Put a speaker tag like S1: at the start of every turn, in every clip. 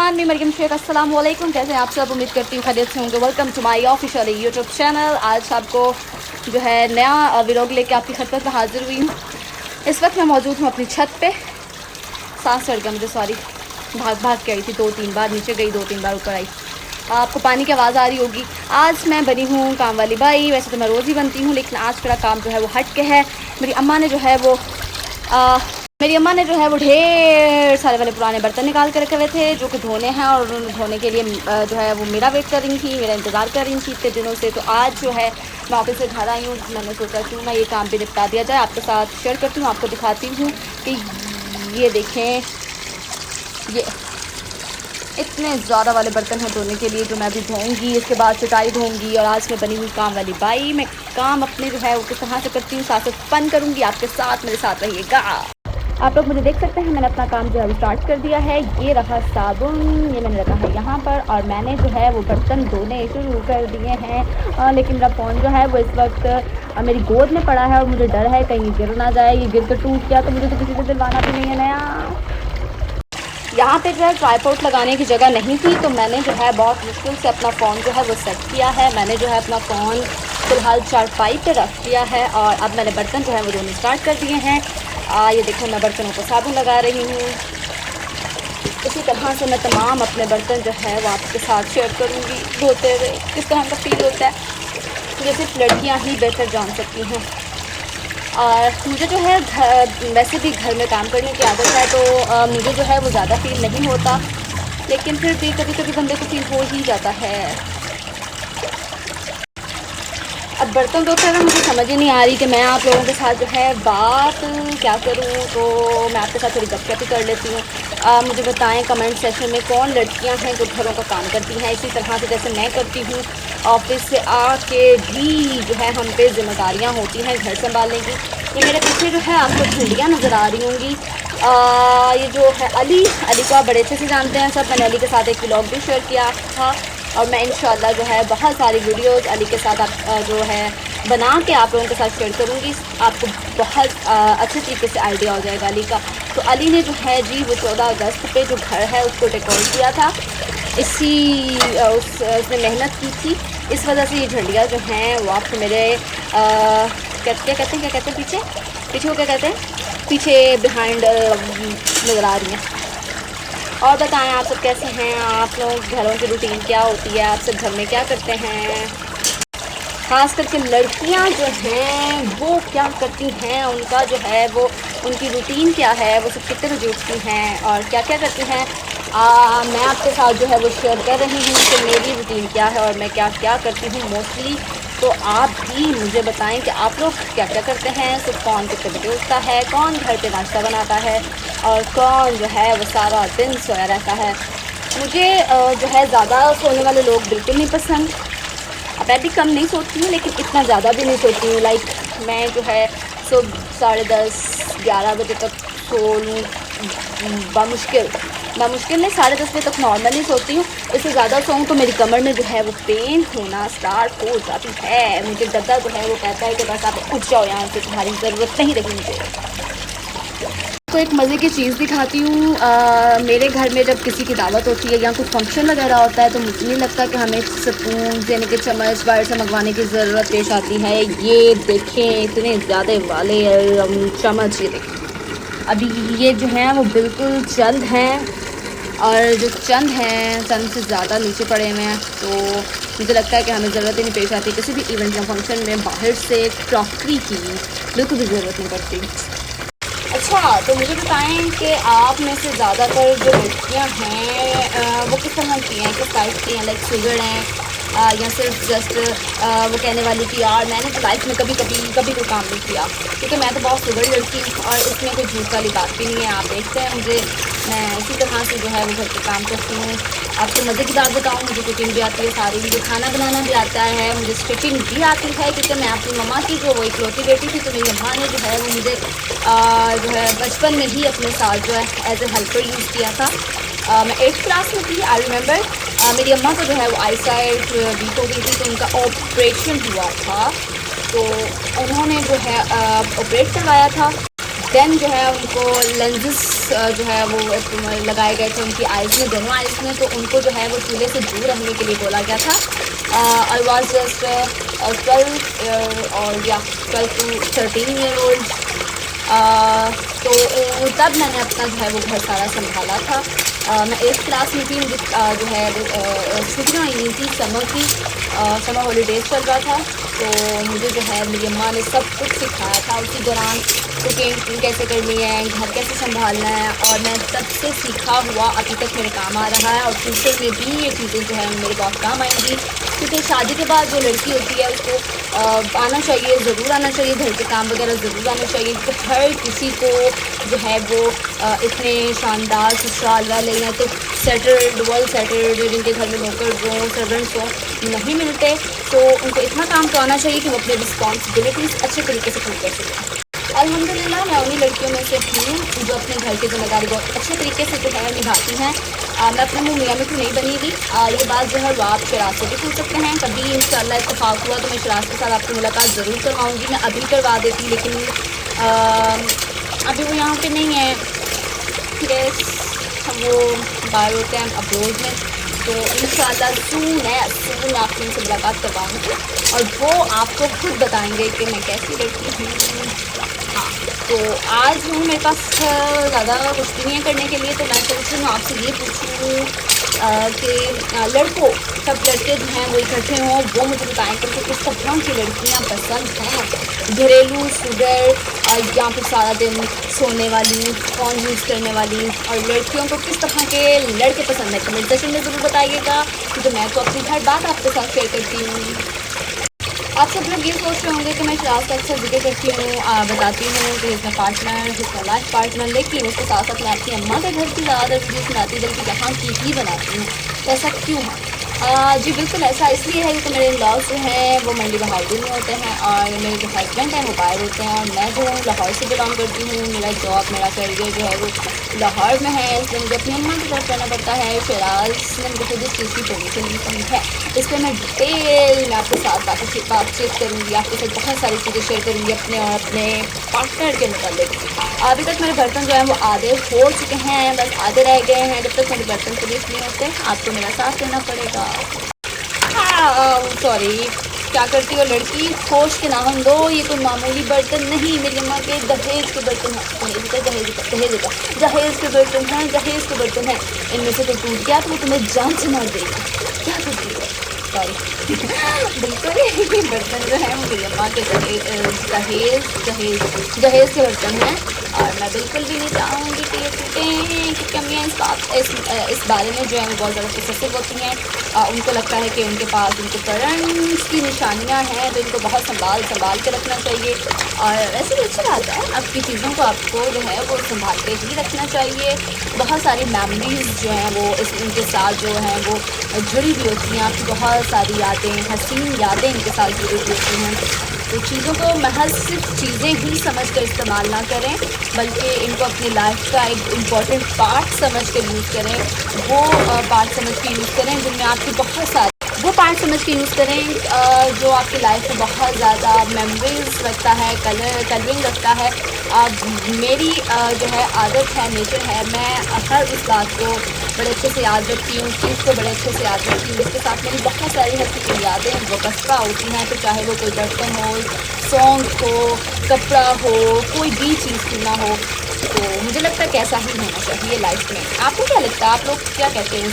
S1: Everyone, मैं मरियम शेख। अस्सलाम वालेकुम। कैसे हैं आप सब? उम्मीद करती हूँ खैरियत से होंगे। Welcome to my official YouTube channel. आज आपको जो है नया व्लॉग लेके आपकी खिदमत में हाजिर हुई हूँ। इस वक्त मैं मौजूद हूँ अपनी छत पे। सांस चढ़ गया मुझे, सॉरी। भाग भाग के आई थी 2-3 बार, नीचे गई 2-3 बार ऊपर आई। आपको पानी की आवाज़ आ रही होगी। आज मैं बनी हूँ काम वाली बाई। वैसे तो मैं रोज़ ही बनती हूँ, लेकिन आज मेरा काम जो है वो हट के है। मेरी अम्मा ने जो है वो ढेर सारे वाले पुराने बर्तन निकाल के रखे हुए थे, जो कि धोने हैं। और धोने के लिए जो है वो मेरा वेट कर रही थी, मेरा इंतज़ार कर रही थी इतने दिनों से। तो आज जो है मैं ऑफिस से घर आई हूँ। मैंने सोचा क्यों ना ये काम भी निपटा दिया जाए। आपके साथ शेयर करती हूँ, आपको दिखाती हूँ कि ये देखें, ये इतने ज़्यादा वाले बर्तन हैं धोने के लिए, जो मैं अभी धोऊंगी। इसके बाद चटाई धोऊंगी। और आज मैं बनी हुई काम वाली बाई। मैं काम अपने जो है वो किस तरह से करती हूँ, साथ साथ फन करूँगी आपके साथ। मेरे साथ रहिएगा। आप लोग मुझे देख सकते हैं, मैंने अपना काम जो है वो स्टार्ट कर दिया है। ये रहा साबुन, ये मैंने रखा है यहाँ पर। और मैंने जो है वो बर्तन धोने शुरू कर दिए हैं। लेकिन मेरा फ़ोन जो है वो इस वक्त मेरी गोद में पड़ा है और मुझे डर है कहीं गिर ना जाए। ये गिर कर टूट गया तो मुझे तो किसी से दिलवाना भी नहीं है नया। यहाँ पे जो है ट्राईपोड लगाने की जगह नहीं थी, तो मैंने जो है बहुत मुश्किल से अपना फ़ोन जो है वो सेट किया है। मैंने जो है अपना फ़ोन फ़िलहाल चारपाई पे रख दिया है। और अब मैंने बर्तन जो है वो धोने स्टार्ट कर दिए हैं। ये देखो, मैं बर्तनों को साबुन लगा रही हूँ। इसी तरह से मैं तमाम अपने बर्तन जो है वो आपके साथ शेयर करूँगी धोते हुए। किस तरह का फील होता है, तो सिर्फ लड़कियाँ ही बेहतर जान सकती हैं। और मुझे जो है वैसे भी घर में काम करने की आदत है, तो मुझे जो है वो ज़्यादा फील नहीं होता, लेकिन फिर भी कभी कभी बंदे को फील हो ही जाता है। अब बर्तन धोते हुए मुझे समझ ही नहीं आ रही कि मैं आप लोगों के साथ जो है बात क्या करूं, तो मैं आपके साथ थोड़ी गपशप ही कर लेती हूँ। मुझे बताएं कमेंट सेक्शन में कौन लड़कियां हैं जो घरों का काम करती हैं इसी तरह से जैसे मैं करती हूँ। ऑफिस से आके भी जो है हम पे जिम्मेदारियाँ होती हैं घर संभालने की। ये मेरे पीछे जो है आपको झंडियाँ नज़र आ रही होंगी। ये जो है अली को आप बड़े अच्छे से जानते हैं सब। मैंने अली के साथ एक व्लॉग भी शेयर किया था, और मैं इंशाल्लाह जो है बहुत सारी वीडियोस अली के साथ जो है बना के आप लोगों के साथ शेयर करूँगी। आपको बहुत अच्छे तरीके से आइडिया हो जाएगा अली का। तो अली ने जो है जी वो 14 अगस्त पे जो घर है उसको डेकोरेट किया था। उसने मेहनत की थी, इस वजह से ये झंडियाँ जो हैं वो आपको मेरे क्या कहते हैं पीछे को क्या कहते हैं, पीछे बिहाइंड नज़र आ रही हैं। और बताएं आप सब कैसे हैं? आप लोग घरों की रूटीन क्या होती है? आप सब घर में क्या करते हैं? ख़ास करके लड़कियां जो हैं वो क्या करती हैं, उनका जो है वो उनकी रूटीन क्या है, वो सब कितने बजे उठती हैं और क्या क्या करती हैं। मैं आपके साथ जो है वो शेयर कर रही हूँ कि मेरी रूटीन क्या है और मैं क्या क्या करती हूँ मोस्टली। तो आप भी मुझे बताएं कि आप लोग क्या क्या करते हैं। सिर्फ कौन कितने बजे उठता है, कौन घर पे नाश्ता बनाता है, और कौन जो है वो सारा दिन सोया रहता है। मुझे जो है ज़्यादा सोने वाले लोग बिल्कुल नहीं पसंद। अब मैं भी कम नहीं सोती हूँ, लेकिन इतना ज़्यादा भी नहीं सोती हूँ। लाइक मैं जो है सुबह 10:30-11 बजे तक सो लूँ, बामुश्किल नहीं 10:30 बजे तक नॉर्मली सोती हूँ। इससे ज़्यादा सोऊँ तो मेरी कमर में जो है वो पेन होना स्टार्ट हो जाती है। मुझे गद्दा जो है वो कहता है कि बस आप उठ जाओ यहाँ से, तुम्हारी ज़रूरत नहीं रही मुझे। तो एक मज़े की चीज़ दिखाती हूँ। मेरे घर में जब किसी की दावत होती है या कुछ फंक्शन वगैरह होता है, तो मुझे नहीं लगता कि हमें स्पून यानी कि चम्मच बाहर से मंगवाने की ज़रूरत पेश आती है। ये देखें इतने ज़्यादा वाले चम्मच, ये देखें अभी ये जो हैं वो बिल्कुल चंद हैं, और जो चंद हैं चंद से ज़्यादा नीचे पड़े हुए हैं। तो मुझे लगता है कि हमें ज़रूरत ही नहीं पेश आती किसी भी इवेंट या फंक्शन में बाहर से क्रॉकरी की बिल्कुल भी ज़रूरत नहीं पड़ती। अच्छा, तो मुझे बताएं कि आप में से ज़्यादातर जो लड़कियां हैं वो किस तरह की हैं, किस टाइप की हैं? लाइक सुगर हैं या सिर्फ जस्ट वो कहने वाली कि यार मैंने तो लाइफ में कभी कोई काम नहीं किया, क्योंकि मैं तो बहुत सुगर लड़की हूँ और इसमें कोई झूठ वाली बात भी नहीं है। आप देखते हैं मुझे, मैं इसी तरह से जो है वो घर पे काम करती हूँ। आपको मज़े की बात बताऊँ, मुझे कुकिंग भी आती है सारी, मुझे खाना बनाना भी आता है, मुझे स्टिचिंग भी आती है, क्योंकि मैं अपनी मम्मा की जो वो इकलौती बेटी थी, तो मेरी अम्मा ने जो है वो मुझे जो है बचपन में ही अपने साथ जो है एज ए हेल्पर यूज़ किया था। मैं 8th क्लास में थी, आई रिमेंबर। मेरी अम्मा को जो है वो आई साइट वीक हो गई थी, तो उनका ऑपरेशन हुआ था, तो उन्होंने जो है ऑपरेट करवाया था। देन जो है उनको लेंसेज जो है वो लगाए गए थे उनकी आइज़ में, दोनों आइज़ में। तो उनको जो है वो चूल्हे से दूर रहने के लिए बोला गया था। आई वॉज जस्ट 12 और या 12 to 13 ईयर ओल्ड। तो तब मैंने अपना जो है वो घर सारा संभाला था। मैं 8th क्लास में थी। मुझे जो है छुट्टियाँ हुई थी समर की, समर हॉलीडेज़ चल रहा था। तो मुझे जो है मेरी अम्मा ने सब कुछ सिखाया था उसी दौरान, कुकिंग कैसे करनी है, घर कैसे संभालना है। और मैं तब से सीखा हुआ अभी तक मेरे काम आ रहा है और फ्यूचर में भी ये चीज़ें जो है मेरे बहुत काम आएंगी। क्योंकि शादी के बाद जो लड़की होती है उसको आना चाहिए, ज़रूर आना चाहिए, घर के काम वगैरह ज़रूर आना चाहिए। तो हर किसी को जो है वो इतने शानदार ससुराल वाले या तो सेटल्ड वेल सेटल्ड जिनके घर में नौकर हों, सर्वेंट्स हों, नहीं मिलते। तो उनको इतना काम तो आना चाहिए कि वो अपनी रिस्पॉन्सिबिलिटीज़ अच्छे तरीके से पूरी कर सकें। अल्हम्दुलिल्लाह मैं उन्हीं लड़कियों में से हूँ जो अपने घर की जिम्मेदारी बहुत अच्छे तरीके से जो है निभाती हैं। मैं अपने मुँह मियाँ मिठू नहीं बनी हुई। ये बात जो है वो आप शराज से भी पूछ सकते हैं। कभी इंशाल्लाह इत्तेफाक हुआ तो मैं शराज के साथ आपकी मुलाकात ज़रूर करवाऊँगी। मैं अभी करवा देती, लेकिन अभी वो यहाँ पे नहीं है। यस, वो बाहर होते हैं अब्रोड में। तो इंशाल्लाह सून आपकी उनसे मुलाकात करवाऊँगी और वो आपको खुद बताएंगे कि मैं कैसी लड़की हूँ। हाँ, तो आज हूँ मेरे पास ज़्यादा कुछ भी नहीं है करने के लिए। तो मैं सोच रही हूँ आपसे ये पूछूँ कि लड़कों, सब लड़के जो हैं वो इकट्ठे हों, वो मुझे बताएं कि किस तरह की लड़कियाँ पसंद हैं। घरेलू सुगर या फिर सारा दिन सोने वाली, फ़ोन यूज़ करने वाली, और लड़कियों को किस तरह के लड़के पसंद है। कमेंट सेक्शन में ज़रूर बताइएगा, क्योंकि मैं तो अपनी हर बात आपके साथ शेयर करती हूँ। आप सब लोग ये सोच रहे होंगे कि मैं शराज का अक्सर जिक्र करती हूँ, बताती हूँ कि इसमें पार्टनर, इसमें लाइफ पार्टनर, लेकिन उसके साथ साथ मैं अपनी अम्मा के घर की ज़्यादा वीडियो बनाती, बल्कि यहाँ की ही बनाती हूँ। तो ऐसा क्यों है? जी बिल्कुल ऐसा इसलिए है क्योंकि मेरे इन-लॉज़ जो हैं वो मंडी बहादुर में होते हैं और मेरे जो हस्बैंड हैं वो बाहर होते हैं। और मैं जो हूँ लाहौर से बिलोंग करती हूँ। मेरा जॉब, मेरा करियर जो है वो लाहौर में है, इसलिए मुझे अपनी अम्मा की तरफ रहना पड़ता है। शराज ने मुझे खुद इस चीज़ की परमिशन दी है, इसलिए मैं डिटेल में आपके साथ बातचीत करूँगी, आपके साथ बहुत सारी चीज़ें शेयर करूँगी अपने और अपने पार्टनर के मुताबिक। अभी तक मेरे बर्तन जो हैं वो आधे हो चुके हैं, बस आधे रह गए हैं। जब तक मेरे बर्तन पुलिस नहीं होते आपको मेरा साथ देना पड़ेगा। हाँ सॉरी, क्या करती हो लड़की, होश के नाम दो, ये कोई मामूली बर्तन नहीं, मेरी अम्मा के दहेज के बर्तन हैं। दहेज के बर्तन हैं, दहेज के बर्तन हैं। इनमें से कोई टूट गया तो वो तुम्हें जान से मार देगी। क्या करती हो? सॉरी बिल्कुल ये बर्तन जो है वो मेरी अम्मा के दहेज के बर्तन हैं। और मैं बिल्कुल भी नहीं चाहूँगी कि ये टूटें, क्योंकि अम्मियाँ इस बारे में जो है वो बहुत ज़्यादा पोसेसिव होती हैं। उनको लगता है कि उनके पास उनके पेरेंट्स की निशानियाँ हैं, तो इनको बहुत संभाल के रखना चाहिए। और वैसे भी अच्छी बात है, आपकी चीज़ों को आपको जो है वो संभाल के ही रखना चाहिए। बहुत सारी मेमोरीज़ जो हैं वो इनके साथ जो हैं वो जुड़ी हुई होती हैं। आपकी बहुत सारी यादें, हसीन यादें इनके साथ जुड़ी हुई होती हैं। तो चीज़ों को महज सिर्फ चीज़ें ही समझ कर इस्तेमाल ना करें, बल्कि इनको अपनी लाइफ का एक इम्पॉर्टेंट पार्ट समझ कर यूज़ करें। वो पार्ट समझ के यूज़ करें जिनमें आपकी बहुत सारी वो पार्ट समझ के यूज़ करें जो आपकी लाइफ में बहुत ज़्यादा मेमोरीज रखता है, कलरिंग रखता है। मेरी जो है आदत है, नेचर है, मैं हर उस बात को बड़े अच्छे से याद रखती हूँ, उस चीज़ को बड़े अच्छे से याद रखती हूँ। इसके साथ मेरी बहुत सारी हसीन यादें वो कसरा होती हैं। तो चाहे वो कोई बर्तन हो, सॉन्ग हो, कपड़ा हो, कोई भी चीज़ क्यों ना हो, तो मुझे लगता है कि ऐसा ही होना चाहिए लाइफ में। आपको क्या लगता है, आप लोग क्या कहते हैं?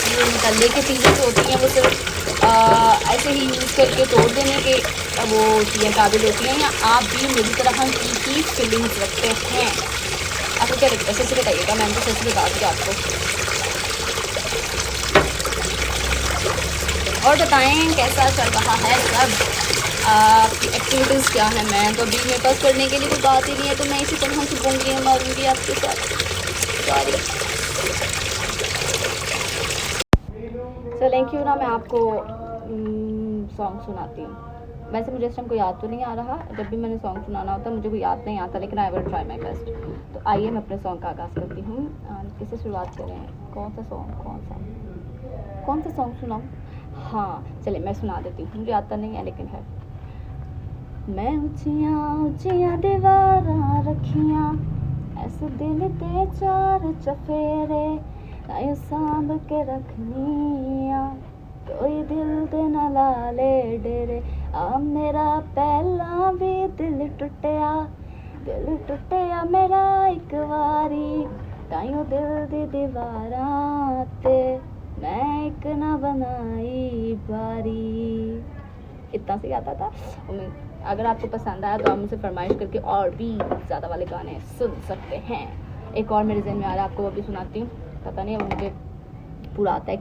S1: ये निकलने की चीज़ें जो होती हैं वो सिर्फ ऐसे ही यूज़ करके तोड़ देने के वो होती है काबिल होती हैं, या आप भी मेरी तरह की ही फीलिंग्स रखते हैं? आपको क्या लगता है, सच बताइएगा। मैंने तो सच बता दिया आपको। और बताएं कैसा चल रहा है सब, आपकी एक्टिविटीज़ क्या है? मैं तो अभी मेरे पास करने के लिए कोई बात ही नहीं है, तो मैं इसी तरह से बोंगी मारूंगी आपके साथ। सॉरी। चलें क्यों ना मैं आपको सॉन्ग सुनाती हूँ। वैसे मुझे इस टाइम कोई याद तो नहीं आ रहा, जब भी मैंने सॉन्ग सुनाना होता है मुझे कोई याद नहीं आता, लेकिन I will try my best. तो आइए मैं अपने सॉन्ग का आगाज़ करती हूँ। किससे शुरुआत करें? कौन सा सॉन्ग सुनाऊँ? हाँ चलिए मैं सुना देती हूँ, मुझे आता नहीं है लेकिन है। मैं ऊंचियां ऊंचियां दीवारां रखियां, ऐसे दिल ते चार चफेरे, तां सांभ के रखनिया, कोई दिल दे ना लाले डेरे। आ मेरा पहला भी दिल टुटिया मेरा एक वारी, ताइयों दिल दी दीवारां ते मैं एक ना बनाई बारी। इतना से आता था। अगर आपको पसंद आया तो आप मुझसे फरमाइश करके और भी ज़्यादा वाले गाने सुन सकते हैं। एक और मेरे ज़हन में आ रहा है, आपको वो भी सुनाती हूँ, पता नहीं वो मुझे पूरा आता है।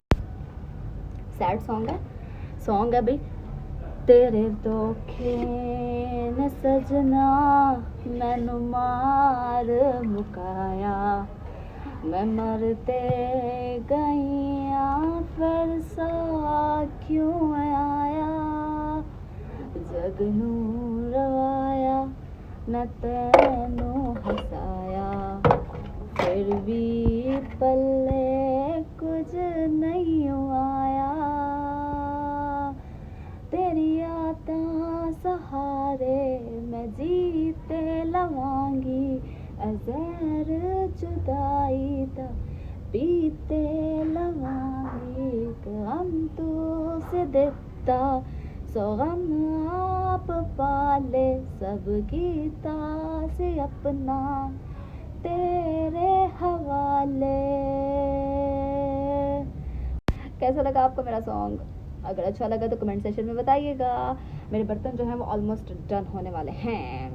S1: सैड सॉन्ग है भाई। तेरे धोखे ने सजना मैनू मार मुकाया, मैं मरते गईया फिर सा क्यों आया, जग नूं रवाया मैं तैनू हसाया, फिर भी पल्ले कुछ नहीं आया, तेरी यादां सहारे मैं जीते लवांगी, अज़हर जुदाई दा पीते लवांगी, गम तू से दिता सो गम आप पाले, सब गीता से अपना तेरे हवाले। कैसा लगा आपको मेरा सॉन्ग? अगर अच्छा लगा तो कमेंट सेक्शन में बताइएगा। मेरे बर्तन जो हैं वो ऑलमोस्ट डन होने वाले हैं।